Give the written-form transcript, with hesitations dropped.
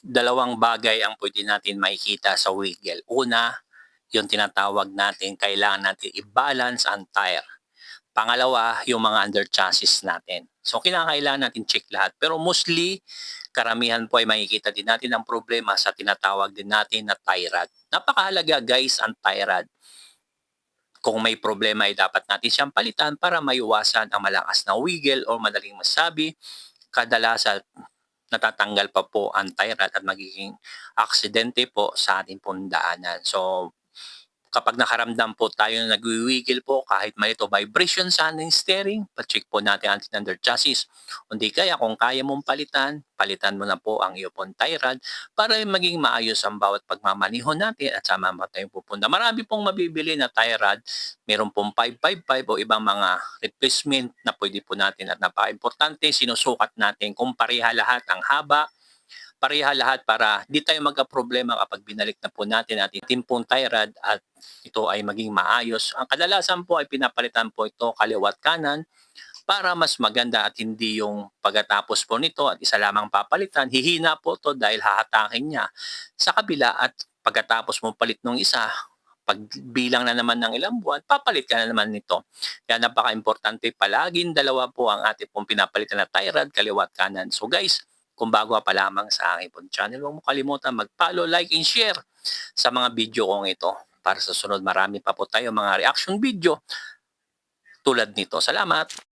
Dalawang bagay ang pwede natin makikita sa wheel. Una, yung tinatawag natin kailangan natin i-balance ang tire. Pangalawa, yung mga under chassis natin. So kinakailangan natin check lahat. Pero mostly, karamihan po ay makikita din natin ang problema sa tinatawag din natin na tie rod. Napakahalaga guys ang tie rod. Kung may problema ay dapat natin siyang palitan para maiwasan ang malakas na wiggle o madaling masabi, kadalasan natatanggal pa po ang tie rod at magiging aksidente po sa ating pong daanan. So kapag nakaramdam po tayo na nagwi-wiggle po kahit malito vibration sa ating steering, pa-check po natin ang ating under chassis. Hindi kaya kung kaya mong palitan, palitan mo na po ang iyong pong tie rod para maging maayos ang bawat pagmamaneho natin at sama mo tayong pupunta. Marami pong mabibili na tie rod, meron pong 555 o ibang mga replacement na pwede po natin at napaka-importante, sinusukat natin kung pareha lahat ang haba, pareha lahat para di tayo magka-problema kapag binalik na po natin ating timpong tie rod at ito ay maging maayos. Ang kadalasan po ay pinapalitan po ito kaliwat kanan para mas maganda at hindi yung pagkatapos po nito at isa lamang papalitan, hihina po to dahil hahatakin niya sa kabila at pagkatapos mo palit nung isa, pagbilang na naman ng ilang buwan, papalit ka na naman nito. Kaya napaka-importante palaging dalawa po ang ating pong pinapalitan na tie rod, kaliwat kanan. So guys, kung bago ka pa lamang sa aking pong channel, huwag mo kalimutan mag-follow, like, and share sa mga video kong ito. Para sa sunod, marami pa po tayo mga reaction video tulad nito. Salamat!